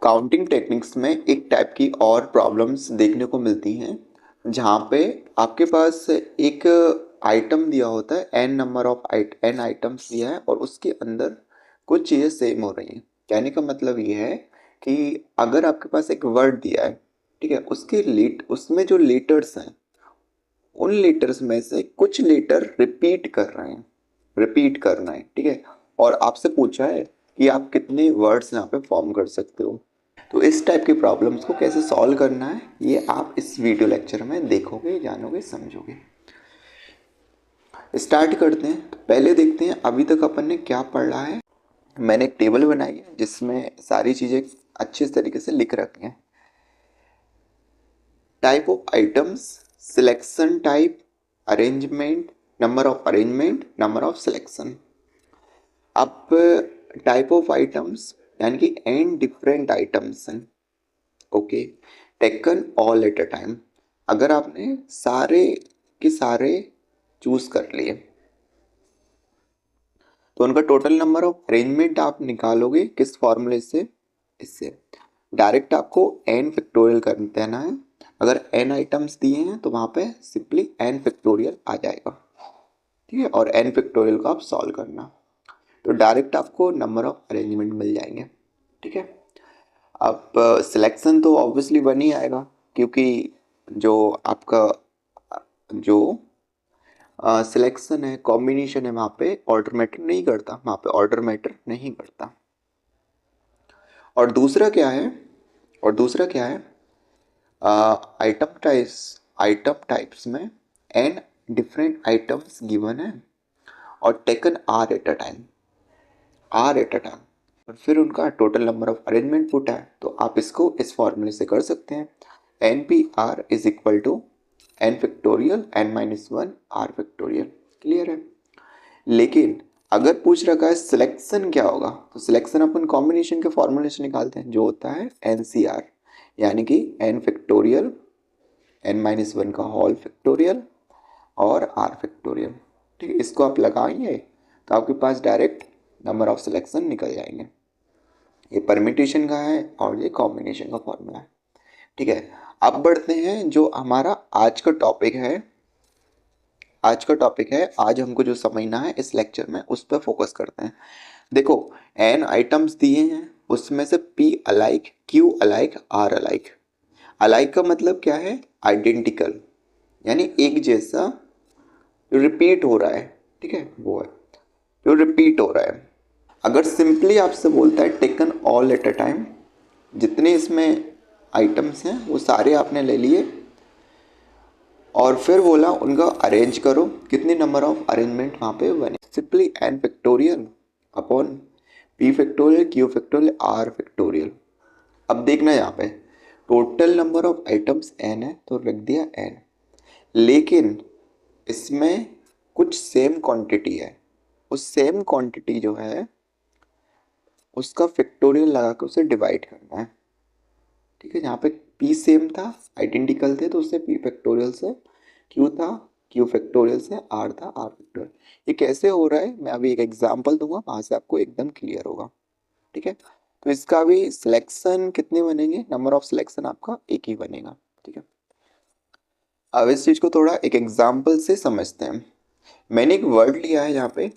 Counting techniques में एक type की और प्रॉब्लम्स देखने को मिलती हैं जहाँ पे आपके पास एक आइटम दिया होता है, N number of N items दिया है और उसके अंदर कुछ चीज़ें सेम हो रही हैं। कहने का मतलब ये है कि अगर आपके पास एक वर्ड दिया है, ठीक है, उसमें जो लेटर्स हैं उन लेटर्स में से कुछ लेटर रिपीट करना है, ठीक है, और आपसे पूछा है कि आप कितने वर्ड्स यहाँ पे फॉर्म कर सकते हो। तो इस टाइप की प्रॉब्लम्स को कैसे सॉल्व करना है ये आप इस वीडियो लेक्चर में देखोगे, जानोगे, समझोगे। स्टार्ट करते हैं। तो पहले देखते हैं अभी तक अपन ने क्या पढ़ा है। मैंने एक टेबल बनाई है जिसमें सारी चीज़ें अच्छे तरीके से लिख रखी हैं। Type of items, selection type, arrangement, number of arrangement, number of selection. अब टाइप ऑफ आइटम्स यानी कि एन डिफरेंट आइटम्स हैं, okay, taken all at a time. अगर आपने सारे के सारे चूज कर लिए तो उनका टोटल नंबर ऑफ अरेंजमेंट आप निकालोगे किस फॉर्मूले से? इससे डायरेक्ट आपको एन फैक्टोरियल कर देना है। अगर एन आइटम्स दिए हैं तो वहाँ पे सिंपली एन फैक्टोरियल आ जाएगा, ठीक है, और एन फैक्टोरियल को आप सॉल्व करना तो डायरेक्ट आपको नंबर ऑफ अरेंजमेंट मिल जाएंगे, ठीक है। अब सिलेक्शन तो ऑब्वियसली बन ही आएगा क्योंकि जो आपका जो सिलेक्शन है, कॉम्बिनेशन है, वहाँ पे ऑर्डर मैटर नहीं करता, वहाँ पे ऑर्डर मैटर नहीं करता। और दूसरा क्या है, आइटम टाइप्स में एन डिफरेंट आइटम्स गिवन है और taken R at a time, और फिर उनका total number of arrangement put है। तो आप इसको इस फॉर्मूले से कर सकते हैं, N P R is equal to N factorial N minus one R factorial. Clear है। लेकिन अगर पूछ रखा है सिलेक्शन क्या होगा तो सिलेक्शन अपन कॉम्बिनेशन के फॉर्मूले से निकालते हैं जो होता है एन सी आर, यानी कि N factorial N minus one का होल फैक्टोरियल और आर फैक्टोरियल, ठीक है। इसको आप लगाएंगे तो आपके पास डायरेक्ट नंबर ऑफ सिलेक्शन निकल जाएंगे। ये परमिटेशन का है और ये कॉम्बिनेशन का फॉर्मूला है, ठीक है। अब बढ़ते हैं जो हमारा आज का टॉपिक है। आज हमको जो समझना है इस लेक्चर में उस पर फोकस करते हैं। देखो, एन आइटम्स दिए हैं, उसमें से P alike, Q alike, R alike. Alike का मतलब क्या है? आइडेंटिकल, यानी एक जैसा, रिपीट हो रहा है, ठीक है, वो है जो रिपीट हो रहा है। अगर सिंपली आपसे बोलता है taken all at a time, जितने इसमें आइटम्स हैं वो सारे आपने ले लिए और फिर बोला उनका अरेंज करो, कितने नंबर ऑफ अरेंजमेंट वहाँ पे बने। Simply N factorial upon P factorial, Q factorial, R factorial. अब देखना यहाँ पे total number of items N है तो रख दिया एन, लेकिन इसमें कुछ सेम क्वांटिटी है, उस सेम क्वांटिटी जो है उसका फैक्टोरियल लगा के उसे डिवाइड करना है, ठीक है। जहाँ पे p सेम था, आइडेंटिकल थे, तो उससे p फैक्टोरियल से q था, q फैक्टोरियल से r था, r फैक्टोरियल। ये कैसे हो रहा है मैं अभी एक एग्जांपल दूंगा, वहाँ से आपको एकदम क्लियर होगा, ठीक है। तो इसका भी सिलेक्शन कितने बनेंगे? नंबर ऑफ सिलेक्शन आपका एक ही बनेगा, ठीक है। अब इस चीज को थोड़ा एक एग्जाम्पल से समझते हैं। मैंने एक वर्ड लिया है यहाँ पे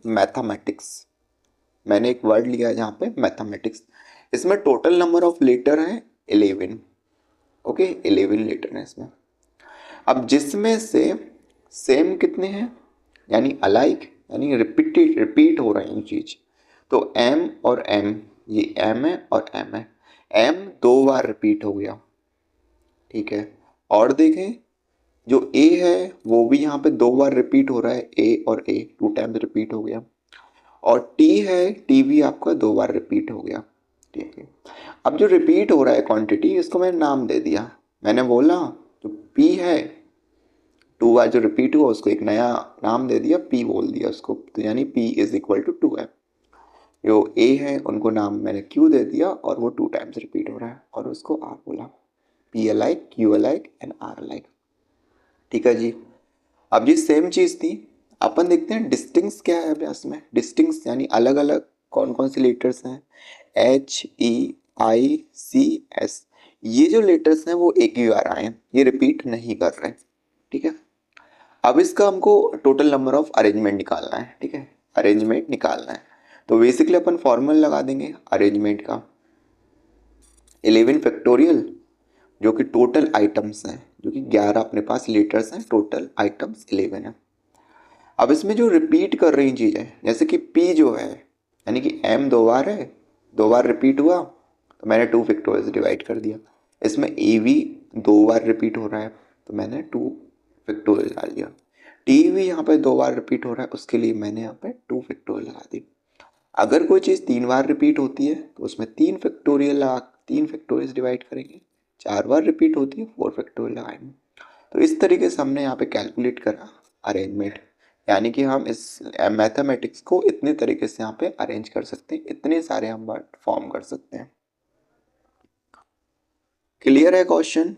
मैथमेटिक्स, इसमें टोटल नंबर ऑफ लेटर है 11, ओके, 11 लेटर है इसमें। अब जिसमें से सेम कितने हैं, यानी अलाइक, यानी रिपीट हो रही है चीज, तो m और m, ये m है और m है, m दो बार रिपीट हो गया, ठीक है। और देखें जो a है वो भी यहाँ पे दो बार रिपीट हो रहा है, a और a टू टाइम्स रिपीट हो गया, और t है, t भी आपका दो बार रिपीट हो गया, ठीक है। अब जो रिपीट हो रहा है क्वांटिटी, इसको मैंने नाम दे दिया। मैंने बोला जो p है, टू बार जो रिपीट हुआ उसको एक नया नाम दे दिया, p बोल दिया उसको, तो यानी p इज इक्वल टू 2 है। जो a है उनको नाम मैंने q दे दिया और वो 2 टाइम्स रिपीट हो रहा है और उसको r बोला, p alike, q alike and r alike, ठीक है जी। अब ये सेम चीज थी, अपन देखते हैं डिस्टिंक्स क्या है अभ्यास में। डिस्टिंक्स यानी अलग अलग कौन कौन से लेटर्स हैं, H E ICS, ये जो लेटर्स हैं वो एक ही बार आए हैं, ये रिपीट नहीं कर रहे हैं, ठीक है। अब इसका हमको टोटल नंबर ऑफ अरेंजमेंट निकालना है, ठीक है, अरेंजमेंट निकालना है। तो बेसिकली अपन फॉर्मूला लगा देंगे अरेंजमेंट का, 11 फैक्टोरियल जो कि टोटल आइटम्स हैं, जो कि 11 अपने पास लेटर्स हैं, टोटल आइटम्स 11 है। अब इसमें जो रिपीट कर रही चीज़ है, जैसे कि P जो है, यानी कि M 2 बार है, 2 बार रिपीट हुआ तो मैंने 2 फैक्टोरियल डिवाइड कर दिया। इसमें AV 2 बार रिपीट हो रहा है तो मैंने 2 फैक्टोरियल डाल दिया। TV यहाँ पे 2 बार रिपीट हो रहा है, उसके लिए मैंने यहाँ पे 2 फैक्टोरियल लगा दी। अगर कोई चीज़ 3 बार रिपीट होती है तो उसमें 3 फैक्टोरियल लगा, 3 फैक्टोरियल डिवाइड करेंगे। 4 बार रिपीट होती है 4 फैक्टोरियल लगाएंगे। तो इस तरीके से हमने यहाँ पे कैलकुलेट करा अरेंजमेंट, यानी कि हम इस मैथमेटिक्स को इतने तरीके से यहाँ पे अरेंज कर सकते हैं, इतने सारे हम वर्ड फॉर्म कर सकते हैं। क्लियर है क्वेश्चन?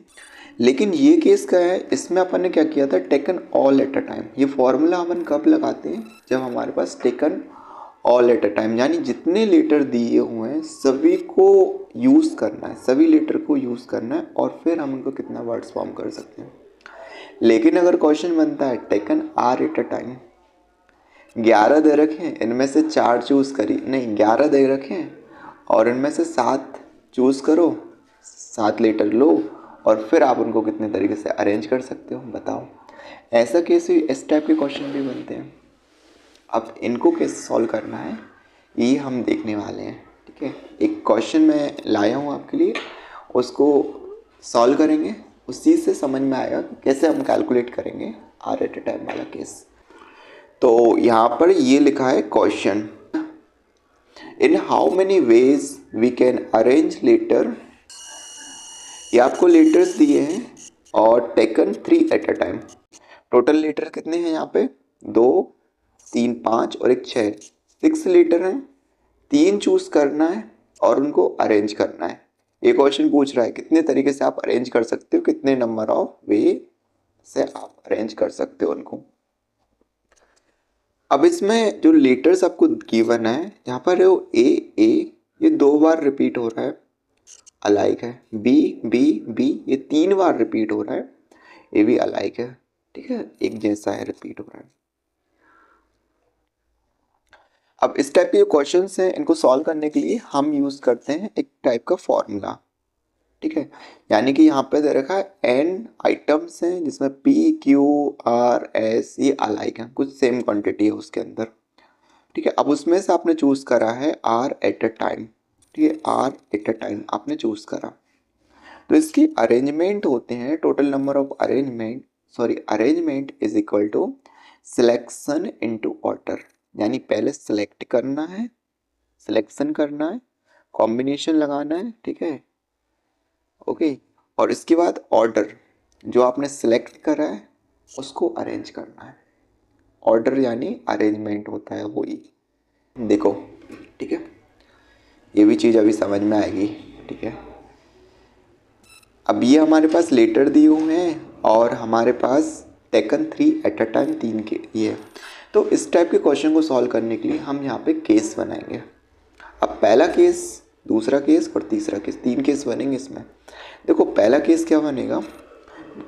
लेकिन ये केस क्या है, इसमें अपन ने क्या किया था, taken all at a time. ये फॉर्मूला अपन कब लगाते हैं, जब हमारे पास taken all at a time, यानी जितने लेटर दिए हुए हैं सभी को यूज़ करना है, सभी लेटर को यूज़ करना है, और फिर हम उनको कितना वर्ड्स फॉर्म कर सकते हैं। लेकिन अगर क्वेश्चन बनता है taken R at a time, 11 दे रखे, इनमें से 4 चूज़ करिए, नहीं 11 दे रखे और इनमें से 7 चूज़ करो, 7 लेटर लो, और फिर आप उनको कितने तरीके से अरेंज कर सकते हो, बताओ। ऐसा केस भी, इस टाइप के क्वेश्चन भी बनते हैं। अब इनको कैसे सॉल्व करना है ये हम देखने वाले हैं, ठीक है। एक क्वेश्चन मैं लाया हूँ आपके लिए, उसको सॉल्व करेंगे, उसी से समझ में आएगा कि कैसे हम कैलकुलेट करेंगे आर एट ए टाइम वाला केस। तो यहाँ पर ये लिखा है question, in how many ways we can arrange letter. ये आपको लेटर्स दिए हैं और taken 3 at a time. Total letter कितने हैं यहाँ पे, 2, 3, 5 और 1, 6, 6 लेटर हैं। 3 चूज करना है और उनको अरेंज करना है। ये क्वेश्चन पूछ रहा है कितने तरीके से आप अरेंज कर सकते हो, कितने नंबर ऑफ वे से आप अरेंज कर सकते हो उनको। अब इसमें जो लेटर्स आपको गिवन है, यहाँ पर ए ये 2 बार रिपीट हो रहा है, अलाइक है। बी ये 3 बार रिपीट हो रहा है, ये भी अलाइक है, ठीक है, एक जैसा है, रिपीट हो रहा है। अब इस टाइप के जो क्वेश्चंस हैं, इनको सॉल्व करने के लिए हम यूज करते हैं एक टाइप का फॉर्मूला, ठीक है। यानी कि यहाँ पे दे रखा है n आइटम्स हैं जिसमें P Q R S ये अलाइक हैं, कुछ सेम क्वांटिटी है उसके अंदर, ठीक है। अब उसमें से आपने चूज करा है R एट अ टाइम, ठीक है, R एट अ टाइम आपने चूज करा, तो इसकी अरेंजमेंट होते हैं, total number of arrangement is equal to selection into order. यानी पहले सिलेक्ट करना है, सिलेक्शन करना है, कॉम्बिनेशन लगाना है, ठीक है, ओके, और इसके बाद ऑर्डर, जो आपने सिलेक्ट करा है उसको अरेंज करना है। ऑर्डर यानी अरेंजमेंट होता है वही, देखो, ठीक है। ये भी चीज़ अभी समझ में आएगी, ठीक है। अब ये हमारे पास लेटर दिए हुए हैं और हमारे पास टेकन 3 एट अ टाइम 3 के ये है। तो इस टाइप के क्वेश्चन को सॉल्व करने के लिए हम यहाँ पे केस बनाएंगे। अब पहला केस, दूसरा केस और तीसरा केस, 3 केस बनेंगे इसमें। देखो पहला केस क्या बनेगा,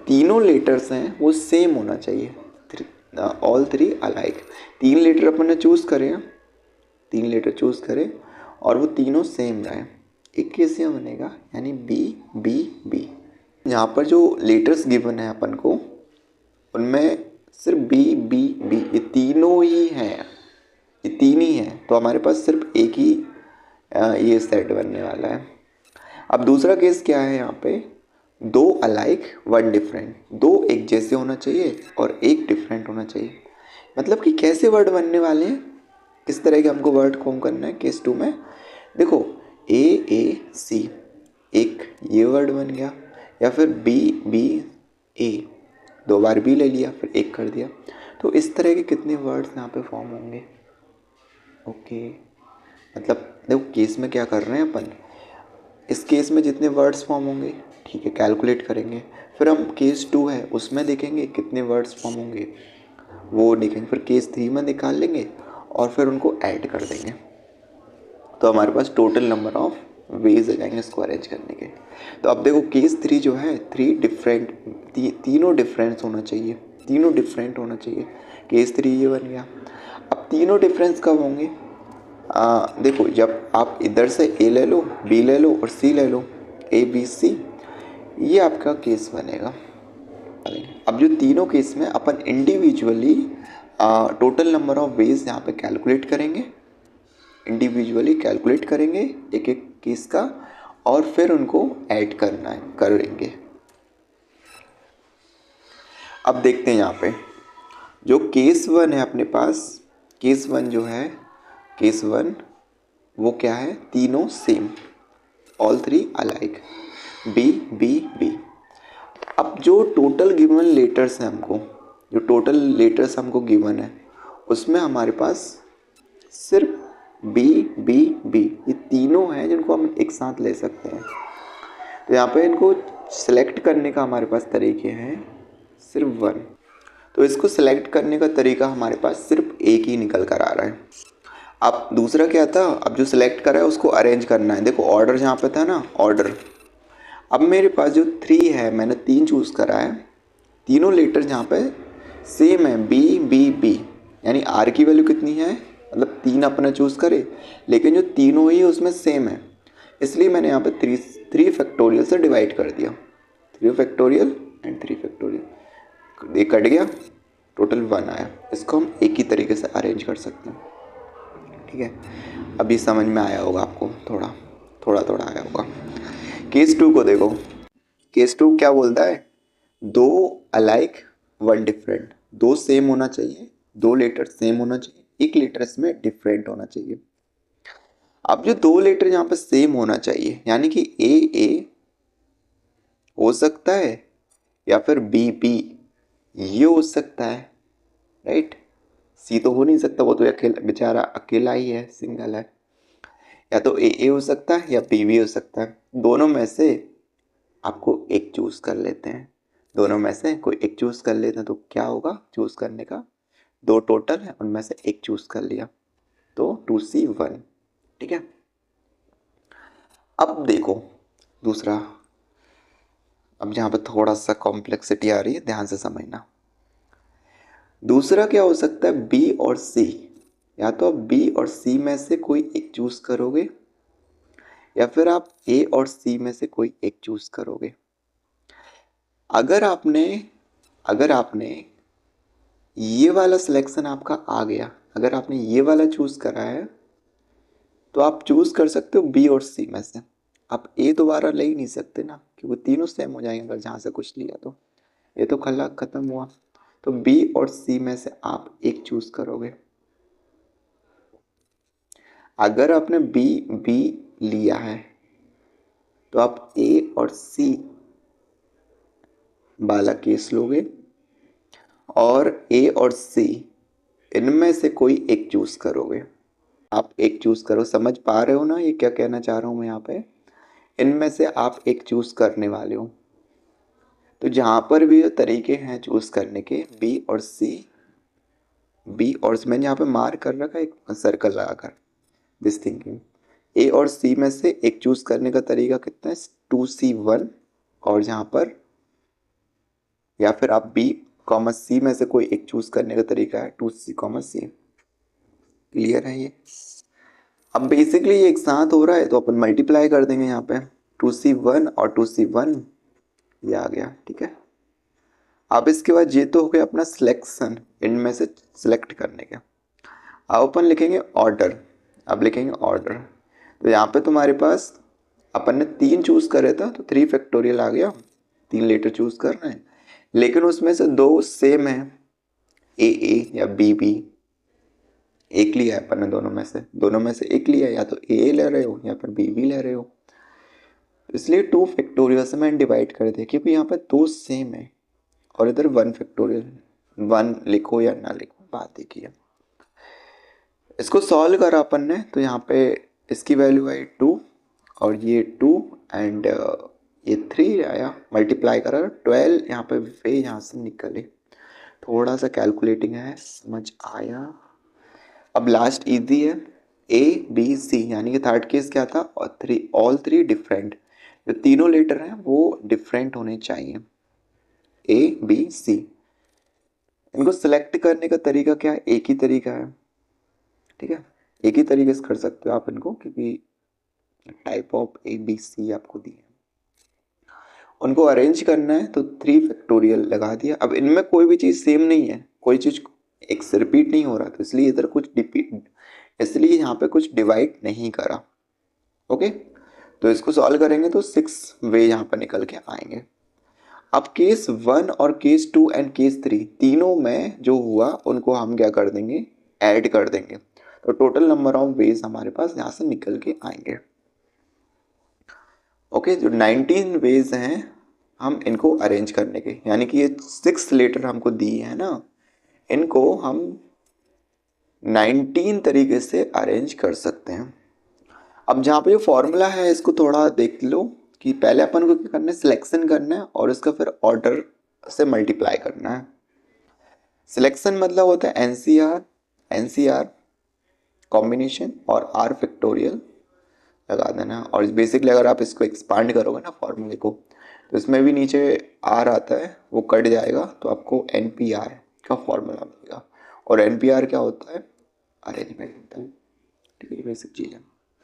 तीनों लेटर्स हैं वो सेम होना चाहिए, ऑल 3 अलाइक। 3 लेटर अपन ने चूज़ करे, 3 लेटर चूज़ करे और वो तीनों सेम रहे, एक केस यह बनेगा, यानी बी। यहाँ पर जो लेटर्स गिवन है अपन को, उनमें सिर्फ बी ये तीनों ही हैं, ये 3 ही हैं, तो हमारे पास सिर्फ एक ही ये सेट बनने वाला है। अब दूसरा केस क्या है, यहाँ पे 2 अलाइक 1 डिफरेंट, 2 एक जैसे होना चाहिए और 1 डिफरेंट होना चाहिए। मतलब कि कैसे वर्ड बनने वाले हैं, किस तरह के हमको वर्ड फॉर्म करना है केस 2 में। देखो A एक ये वर्ड बन गया, या फिर B A 2 बार B ले लिया फिर 1 कर दिया, तो इस तरह के कितने वर्ड्स यहाँ पे फॉर्म होंगे, ओके। मतलब देखो केस में क्या कर रहे हैं अपन, इस केस में जितने वर्ड्स फॉर्म होंगे, ठीक है, कैलकुलेट करेंगे, फिर हम केस 2 है उसमें देखेंगे कितने वर्ड्स फॉर्म होंगे, वो देखेंगे, फिर केस 3 में निकाल लेंगे और फिर उनको ऐड कर देंगे, तो हमारे पास टोटल नंबर ऑफ वेज आ जाएंगे इसको अरेंज करने के। तो अब देखो केस 3 जो है तीनों डिफरेंस होना चाहिए, तीनों डिफरेंट होना चाहिए। केस 3 ये बन गया। अब तीनों डिफरेंस कब होंगे? देखो जब आप इधर से ए ले लो, बी ले लो और सी ले लो, ए बी सी, ये आपका केस बनेगा। अब जो तीनों केस में अपन individually total number of ways यहाँ पे कैलकुलेट करेंगे, इंडिविजुअली कैलकुलेट करेंगे एक एक केस का, और फिर उनको ऐड करना है, करेंगे। अब देखते हैं यहाँ पे जो केस 1 है अपने पास, केस 1 जो है, केस 1 वो क्या है? तीनों same, all three alike, B B B. अब जो टोटल गिवन लेटर्स हैं हमको, जो टोटल लेटर्स हमको गिवन है उसमें हमारे पास सिर्फ बी बी बी ये तीनों हैं जिनको हम एक साथ ले सकते हैं। तो यहाँ पे इनको सेलेक्ट करने का हमारे पास तरीके हैं सिर्फ 1। तो इसको सेलेक्ट करने का तरीका हमारे पास सिर्फ एक ही निकल कर आ रहा है। अब दूसरा क्या था? अब जो सिलेक्ट करा है उसको अरेंज करना है। देखो ऑर्डर जहाँ पे था ना, ऑर्डर, अब मेरे पास जो 3 है, मैंने 3 चूज़ करा है, तीनों लेटर जहाँ पे सेम है, बी बी बी, यानी आर की वैल्यू कितनी है? मतलब 3 अपना चूज़ करे, लेकिन जो तीनों ही उसमें सेम है, इसलिए मैंने यहाँ पे 3 फैक्टोरियल से डिवाइड कर दिया। 3 फैक्टोरियल एंड 3 फैक्टोरियल, ये कट गया, टोटल 1 आया। इसको हम एक ही तरीके से अरेंज कर सकते हैं। ठीक है, अभी समझ में आया होगा आपको, थोड़ा थोड़ा आया होगा। केस 2 को देखो, केस 2 क्या बोलता है? 2 अलाइक 1 डिफरेंट, 2 सेम होना चाहिए, 2 लेटर सेम होना चाहिए, एक लेटर इसमें डिफरेंट होना चाहिए। अब जो 2 लेटर यहाँ पे सेम होना चाहिए, यानी कि ए हो सकता है या फिर बी ये हो सकता है, राइट? सी तो हो नहीं सकता, वो तो अकेला बेचारा अकेला ही है, सिंगल है। या तो ए हो सकता है या बी हो सकता है। दोनों में से आपको एक चूज कर लेते हैं, दोनों में से कोई एक चूज कर लेते हैं। तो क्या होगा चूज करने का? 2 टोटल है, उनमें से एक चूज कर लिया, तो 2C1। ठीक है, अब देखो दूसरा, अब यहाँ पे थोड़ा सा कॉम्प्लेक्सिटी आ रही है, ध्यान से समझना। दूसरा क्या हो सकता है? बी और सी, या तो आप बी और सी में से कोई एक चूज करोगे, या फिर आप ए और सी में से कोई एक चूज करोगे। अगर आपने ये वाला सिलेक्शन आपका आ गया, अगर आपने ये वाला चूज करा है, तो आप चूज कर सकते हो बी और सी में से। आप ए दोबारा ले ही नहीं सकते ना, क्योंकि तीनों सेम हो जाएंगे अगर जहाँ से कुछ लिया तो। ये तो खला खत्म हुआ। तो बी और सी में से आप एक चूज करोगे। अगर आपने बी लिया है तो आप ए और सी वाला केस लोगे, और ए और सी इनमें से कोई एक चूज करोगे। आप एक चूज करो, समझ पा रहे हो ना ये क्या कहना चाह रहा हूं मैं यहाँ पे? इनमें से आप एक चूज करने वाले हो। तो जहां पर भी तरीके हैं चूज करने के, बी और सी मैंने यहाँ पे मार्क कर रखा है एक सर्कल लगाकर, दिस थिंकिंग। ए और सी में से एक चूज करने का तरीका कितना है? 2C1। और जहां पर, या फिर आप बी कॉमा सी में से कोई एक चूज करने का तरीका है 2C, क्लियर है ये? अब बेसिकली ये एक साथ हो रहा है तो अपन मल्टीप्लाई कर देंगे यहाँ पे, 2C1 और 2C1 ये आ गया। ठीक है, अब इसके बाद ये तो हो गया अपना सिलेक्शन, इनमें से सिलेक्ट करने का। अब अपन लिखेंगे ऑर्डर। अब लिखेंगे ऑर्डर, तो यहाँ पे तुम्हारे पास अपन ने 3 चूज करे था, तो 3 फैक्टोरियल आ गया, 3 लेटर चूज करना है, लेकिन उसमें से 2 सेम है, ए या बी। एक लिया है अपन ने, दोनों में से एक लिया है, या तो ए ले रहे हो या फिर बी ले रहे हो। इसलिए 2 फैक्टोरियल से मैंने डिवाइड कर दिया, क्योंकि यहाँ पे 2 सेम है, और इधर 1 फैक्टोरियल, 1 लिखो या ना लिखो बात देखिए। इसको सॉल्व करा अपन ने, तो यहाँ पे इसकी वैल्यू आई 2, और ये 2 एंड ये 3 आया, मल्टीप्लाई करा 12, यहाँ पे वे यहाँ से निकले। थोड़ा सा कैलकुलेटिंग है, समझ आया? अब लास्ट इजी है, ABC, यानी कि थर्ड केस क्या था, और ऑल थ्री डिफरेंट, जो तीनों लेटर हैं वो डिफरेंट होने चाहिए, ABC। इनको सिलेक्ट करने का तरीका क्या है, एक ही तरीका है, ठीक है, एक ही तरीके से कर सकते हो आप इनको, क्योंकि टाइप ऑफ ABC आपको दी है। उनको अरेंज करना है तो 3 फैक्टोरियल लगा दिया। अब इनमें कोई भी चीज़ सेम नहीं है, कोई चीज़ एक से रिपीट नहीं हो रहा, तो इसलिए इधर कुछ डिपीट, इसलिए यहाँ पे कुछ डिवाइड नहीं करा। ओके, तो इसको सॉल्व करेंगे तो 6 वे यहाँ पर निकल के आएंगे। अब केस 1 और केस 2 एंड केस 3 तीनों में जो हुआ उनको हम क्या कर देंगे, ऐड कर देंगे, तो टोटल नंबर ऑफ वेज हमारे पास यहाँ से निकल के आएंगे। ओके, जो 19 वेज हैं हम इनको अरेंज करने के, यानी कि ये 6 लेटर हमको दिए हैं ना, इनको हम 19 तरीके से अरेंज कर सकते हैं। अब जहाँ पे जो फॉर्मूला है इसको थोड़ा देख लो, कि पहले अपन को क्या करना है, सिलेक्शन करना है और इसका फिर ऑर्डर से मल्टीप्लाई करना है। सिलेक्शन मतलब होता है NCR कॉम्बिनेशन और R फैक्टोरियल लगा देना। और बेसिकली अगर आप इसको एक्सपांड करोगे ना फॉर्मूले को, तो इसमें भी नीचे R आता है, वो कट जाएगा तो आपको NPR का फॉर्मूला मिलेगा। और NPR क्या होता है, अरेंजमेंट होता है, ठीक है, ये बेसिक चीज़ है।